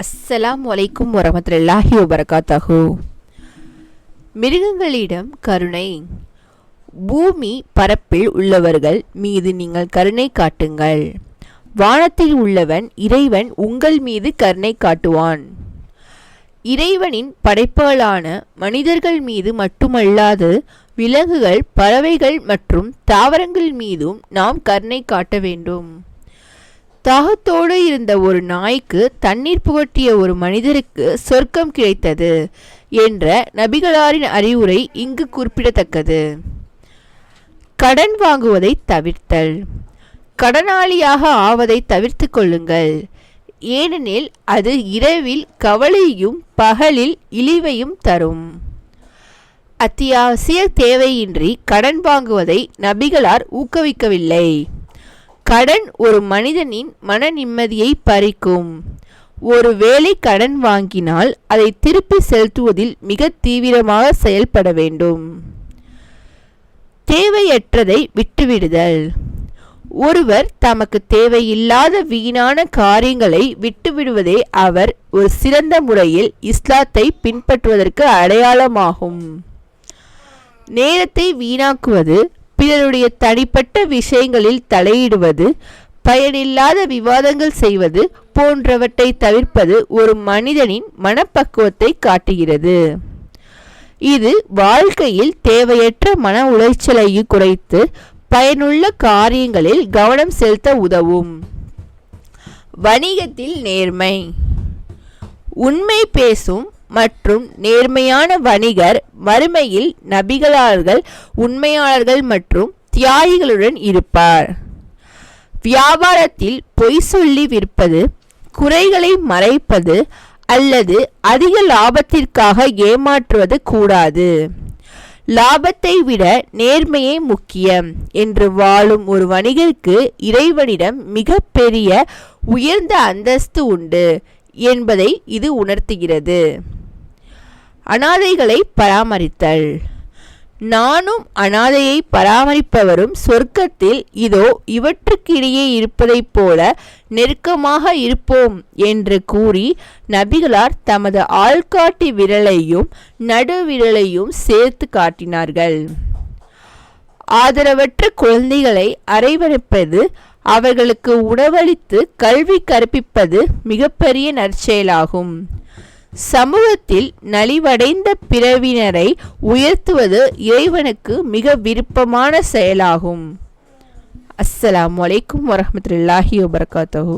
அஸ்ஸலாமு அலைக்கும் வரஹ்மத்துல்லாஹி வபரகாத்துஹு. மிருகங்களிடம் கருணை. பூமி பரப்பில் உள்ளவர்கள் மீது நீங்கள் கருணை காட்டுங்கள். வானத்தில் உள்ளவன் இறைவன் உங்கள் மீது கருணை காட்டுவான். இறைவனின் படைப்புகளான மனிதர்கள் மீது மட்டுமல்லாது விலங்குகள், பறவைகள் மற்றும் தாவரங்கள் மீதும் நாம் கருணை காட்ட வேண்டும். தாகத்தோடு இருந்த ஒரு நாய்க்கு தண்ணீர் புகட்டிய ஒரு மனிதருக்கு சொர்க்கம் கிடைத்தது என்ற நபிகளாரின் அறிவுரை இங்கு குறிப்பிடத்தக்கது. கடன் வாங்குவதை தவிர்த்தல். கடனாளியாக ஆவதை தவிர்த்து கொள்ளுங்கள். ஏனெனில் அது இரவில் கவலையும் பகலில் இழிவையும் தரும். அத்தியாவசிய தேவையின்றி கடன் வாங்குவதை நபிகளார் ஊக்குவிக்கவில்லை. கடன் ஒரு மனிதனின் மன நிம்மதியை பறிக்கும். ஒரு வேளை கடன் வாங்கினால் அதை திருப்பி செலுத்துவதில் மிக தீவிரமாக செயல்பட வேண்டும். தேவையற்றதை விட்டுவிடுதல். ஒருவர் தமக்கு தேவையில்லாத வீணான காரியங்களை விட்டுவிடுவதே அவர் ஒரு சிறந்த முறையில் இஸ்லாத்தை பின்பற்றுவதற்கு அடையாளமாகும். நேரத்தை வீணாக்குவது, பிறருடைய தனிப்பட்ட விஷயங்களில் தலையிடுவது, பயனில்லாத விவாதங்கள் செய்வது போன்றவற்றை தவிர்ப்பது ஒரு மனிதனின் மனப்பக்குவத்தை காட்டுகிறது. இது வாழ்க்கையில் தேவையற்ற மன உளைச்சலை குறைத்து பயனுள்ள காரியங்களில் கவனம் செலுத்த உதவும். வணிகத்தில் நேர்மை. உண்மை பேசும் மற்றும் நேர்மையான வணிகர் மறுமையில் நபிகளார்கள், உண்மையாளர்கள் மற்றும் தியாகிகளுடன் இருப்பார். வியாபாரத்தில் பொய் சொல்லி விற்பது, குறைகளை மறைப்பது அல்லது அதிக லாபத்திற்காக ஏமாற்றுவது கூடாது. லாபத்தை விட நேர்மையே முக்கியம் என்று வாழும் ஒரு வணிகருக்கு இறைவனிடம் மிக பெரிய உயர்ந்த அந்தஸ்து உண்டு என்பதை இது உணர்த்துகிறது. அனாதைகளை பராமரித்தல். நானும் அனாதையை பராமரிப்பவரும் சொர்க்கத்தில் இதோ இவற்றுக்கிடையே இருப்பதைப் போல நெருக்கமாக இருப்போம் என்று கூறி நபிகளார் தமது ஆள்காட்டி விரலையும் நடுவிரலையும் சேர்த்து காட்டினார்கள். ஆதரவற்ற குழந்தைகளை அரவணைப்பது, அவர்களுக்கு உணவளித்து கல்வி கற்பிப்பது மிகப்பெரிய நற்செயலாகும். சமூகத்தில் நலிவடைந்த பிறவினரை உயர்த்துவது இறைவனுக்கு மிக விருப்பமான செயலாகும். அஸ்ஸலாமு அலைக்கும் வரஹ்மத்துல்லாஹி வபரகாத்துஹு.